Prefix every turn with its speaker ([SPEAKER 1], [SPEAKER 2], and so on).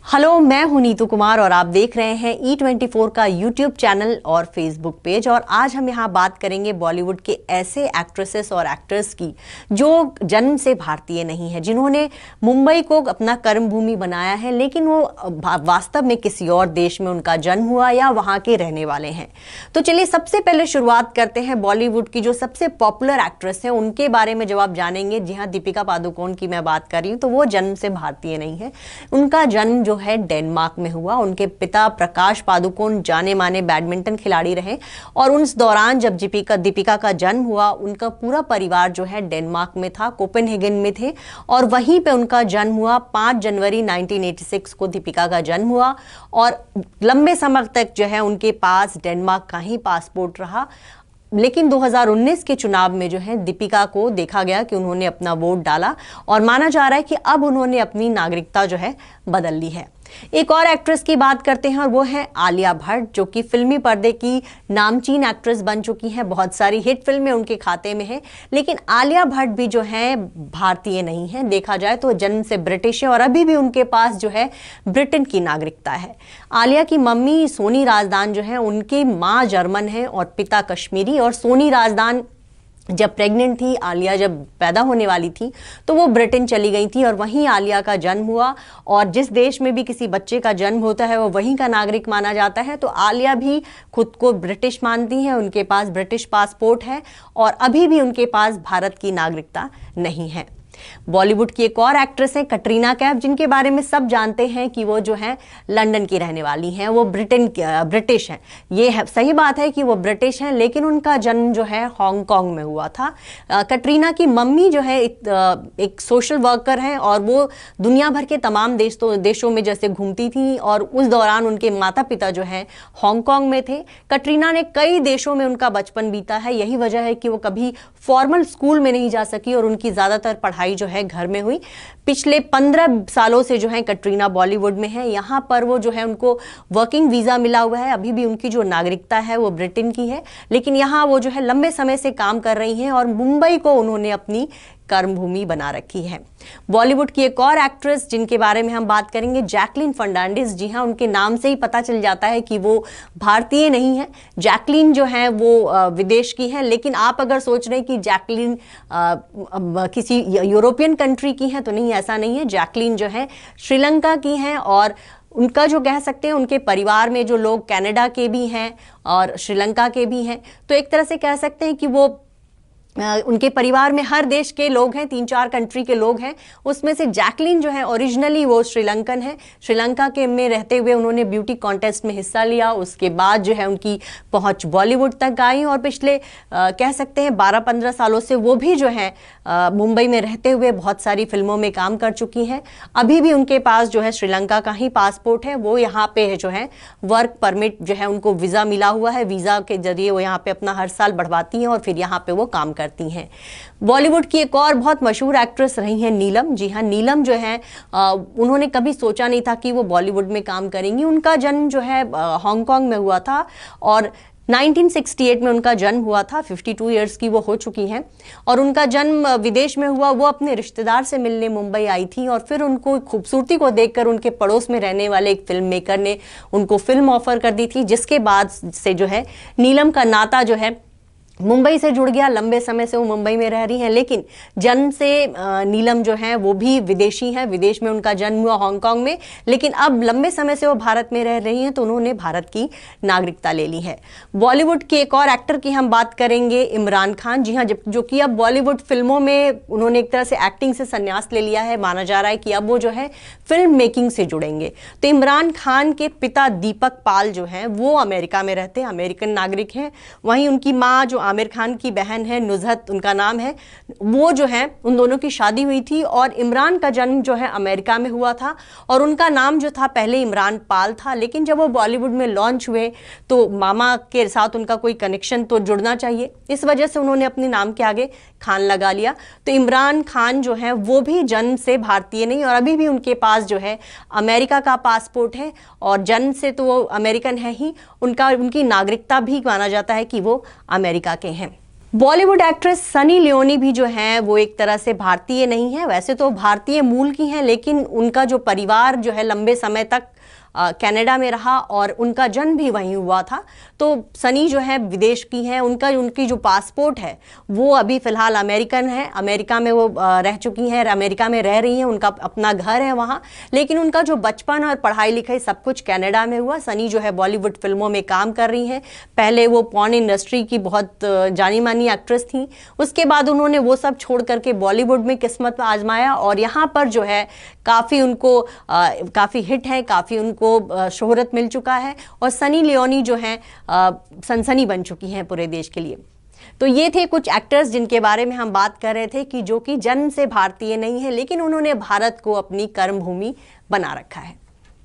[SPEAKER 1] Hello, मैं हूं नीतू कुमार और आप देख रहे हैं E24 का यूट्यूब चैनल और फेसबुक पेज। और आज हम यहां बात करेंगे बॉलीवुड के ऐसे एक्ट्रेसेस और एक्टर्स की जो जन्म से भारतीय नहीं है, जिन्होंने मुंबई को अपना कर्मभूमि बनाया है, लेकिन वो वास्तव में किसी और देश में उनका जन्म हुआ या वहां के रहने वाले हैं। तो चलिए सबसे पहले शुरुआत करते हैं बॉलीवुड की जो सबसे पॉपुलर एक्ट्रेस है उनके बारे में जब आप जानेंगे। जी हाँ, दीपिका पादुकोण की मैं बात कर रही हूँ। तो वो जन्म से भारतीय नहीं है, उनका जन्म जो है डेनमार्क में हुआ। उनके पिता प्रकाश पादुकोण जाने माने बैडमिंटन खिलाड़ी रहे और उस दौरान जब दीपिका का जन्म हुआ, उनका पूरा परिवार जो है डेनमार्क में था, कोपेनहेगन में थे और वहीं पे उनका जन्म हुआ। 5 जनवरी 1986 को दीपिका का जन्म हुआ और लंबे समय तक जो है उनके पास डेनमार्क का ही पासपोर्ट रहा। लेकिन 2019 के चुनाव में जो है दीपिका को देखा गया कि उन्होंने अपना वोट डाला और माना जा रहा है कि अब उन्होंने अपनी नागरिकता जो है बदल ली है। एक और एक्ट्रेस की बात करते हैं और वो है आलिया भट्ट, जो कि फिल्मी पर्दे की नामचीन एक्ट्रेस बन चुकी हैं। बहुत सारी हिट फिल्में उनके खाते में हैं, लेकिन आलिया भट्ट भी जो है भारतीय नहीं है। देखा जाए तो जन्म से ब्रिटिश है और अभी भी उनके पास जो है ब्रिटेन की नागरिकता है। आलिया की मम्मी सोनी राजदान जो है, उनकी माँ जर्मन है और पिता कश्मीरी। और सोनी राजदान जब प्रेग्नेंट थी, आलिया जब पैदा होने वाली थी, तो वो ब्रिटेन चली गई थी और वहीं आलिया का जन्म हुआ। और जिस देश में भी किसी बच्चे का जन्म होता है वो वहीं का नागरिक माना जाता है। तो आलिया भी खुद को ब्रिटिश मानती हैं, उनके पास ब्रिटिश पासपोर्ट है और अभी भी उनके पास भारत की नागरिकता नहीं है। बॉलीवुड की एक और एक्ट्रेस है कटरीना कैफ, जिनके बारे में सब जानते हैं कि वो जो है लंदन की रहने वाली हैं। वो ब्रिटिश हैं। ये है, सही बात है कि वो ब्रिटिश हैं, लेकिन उनका जन्म जो है हांगकांग में हुआ था। कटरीना की मम्मी जो है एक सोशल वर्कर हैं और वो दुनिया भर के तमाम देशों में जैसे घूमती थी और उस दौरान उनके माता पिता जो है हांगकांग में थे। कटरीना ने कई देशों में उनका बचपन बीता है। यही वजह है कि वो कभी फॉर्मल स्कूल में नहीं जा सकी और उनकी ज्यादातर पढ़ाई जो है घर में हुई। पिछले 15 सालों से जो है कटरीना बॉलीवुड में है। यहां पर वो जो है उनको वर्किंग वीजा मिला हुआ है। अभी भी उनकी जो नागरिकता है वो ब्रिटेन की है, लेकिन यहां वो जो है लंबे समय से काम कर रही हैं और मुंबई को उन्होंने अपनी कर्मभूमि बना रखी है। बॉलीवुड की एक और एक्ट्रेस जिनके बारे में हम बात करेंगे, जैकलीन फर्नांडिस। जी हां, उनके नाम से ही पता चल जाता है कि वो भारतीय नहीं है। जैकलीन जो है वो विदेश की है, लेकिन आप अगर सोच रहे हैं कि जैकलीन किसी यूरोपियन कंट्री की है, तो नहीं, ऐसा नहीं है। जैकलीन जो है श्रीलंका की हैं और उनका जो कह सकते हैं उनके परिवार में जो लोग कनाडा के भी हैं और श्रीलंका के भी हैं। तो एक तरह से कह सकते हैं कि वो उनके परिवार में हर देश के लोग हैं, 3-4 कंट्री के लोग हैं। उसमें से जैकलीन जो है ओरिजिनली वो श्रीलंकन है। श्रीलंका के में रहते हुए उन्होंने ब्यूटी कॉन्टेस्ट में हिस्सा लिया। उसके बाद जो है उनकी पहुंच बॉलीवुड तक आई और पिछले कह सकते हैं 12-15 सालों से वो भी जो है मुंबई में रहते हुए बहुत सारी फिल्मों में काम कर चुकी हैं। अभी भी उनके पास जो है श्रीलंका का ही पासपोर्ट है। वो यहाँ पे जो है वर्क परमिट जो है उनको वीज़ा मिला हुआ है। वीज़ा के जरिए वो यहाँ पे अपना हर साल बढ़वाती हैं और फिर यहाँ पे वो काम करती हैं। बॉलीवुड की एक और बहुत मशहूर एक्ट्रेस रही हैं नीलम। जी हाँ, नीलम जो है उन्होंने कभी सोचा नहीं था कि वो बॉलीवुड में काम करेंगी। उनका जन्म जो है हांगकांग में हुआ था और 1968 में उनका जन्म हुआ था। 52 इयर्स की वो हो चुकी हैं और उनका जन्म विदेश में हुआ। वो अपने रिश्तेदार से मिलने मुंबई आई थी और फिर उनको खूबसूरती को देखकर उनके पड़ोस में रहने वाले एक फिल्म मेकर ने उनको फिल्म ऑफर कर दी थी, जिसके बाद से जो है नीलम का नाता जो है मुंबई से जुड़ गया। लंबे समय से वो मुंबई में रह रही हैं, लेकिन जन्म से नीलम जो है वो भी विदेशी हैं। विदेश में उनका जन्म हुआ हांगकांग में, लेकिन अब लंबे समय से वो भारत में रह रही हैं, तो उन्होंने भारत की नागरिकता ले ली है। बॉलीवुड के एक और एक्टर की हम बात करेंगे, इमरान खान। जी हाँ, जो कि अब बॉलीवुड फिल्मों में उन्होंने एक तरह से एक्टिंग से संन्यास ले लिया है। माना जा रहा है कि अब वो जो है फिल्म मेकिंग से जुड़ेंगे। तो इमरान खान के पिता दीपक पाल जो हैं वो अमेरिका में रहते हैं, अमेरिकन नागरिक हैं। वहीं उनकी माँ जो आमिर खान की बहन है, नुजहत उनका नाम है, वो जो है उन दोनों की शादी हुई थी और इमरान का जन्म जो है अमेरिका में हुआ था और उनका नाम जो था पहले इमरान पाल था। लेकिन जब वो बॉलीवुड में लॉन्च हुए तो मामा के साथ उनका कोई कनेक्शन तो जुड़ना चाहिए, इस वजह से उन्होंने अपने नाम के आगे खान लगा लिया। तो इमरान खान जो है वो भी जन्म से भारतीय नहीं और अभी भी उनके पास जो है अमेरिका का पासपोर्ट है और जन्म से तो वो अमेरिकन है ही, उनकी नागरिकता भी माना जाता है कि वो अमेरिका के हैं। बॉलीवुड एक्ट्रेस सनी लियोनी भी जो हैं वो एक तरह से भारतीय नहीं है, वैसे तो भारतीय मूल की हैं, लेकिन उनका जो परिवार जो है लंबे समय तक कनाडा में रहा और उनका जन्म भी वहीं हुआ था। तो सनी जो है विदेश की हैं, उनकी जो पासपोर्ट है वो अभी फ़िलहाल अमेरिकन है, अमेरिका में वो रह चुकी हैं, अमेरिका में रह रही हैं, उनका अपना घर है वहाँ, लेकिन उनका जो बचपन और पढ़ाई लिखाई सब कुछ कनाडा में हुआ। सनी जो है बॉलीवुड फिल्मों में काम कर रही हैं, पहले वो पॉर्न इंडस्ट्री की बहुत जानी मानी एक्ट्रेस थी, उसके बाद उन्होंने वो सब छोड़ करके बॉलीवुड में किस्मत आजमाया और यहाँ पर जो है काफ़ी उनको काफ़ी हिट है, काफ़ी उनको शोहरत मिल चुका है और सनी लियोनी जो हैं सनसनी बन चुकी हैं पूरे देश के लिए। तो ये थे कुछ एक्टर्स जिनके बारे में हम बात कर रहे थे कि जो कि जन्म से भारतीय नहीं है, लेकिन उन्होंने भारत को अपनी कर्मभूमि बना रखा है।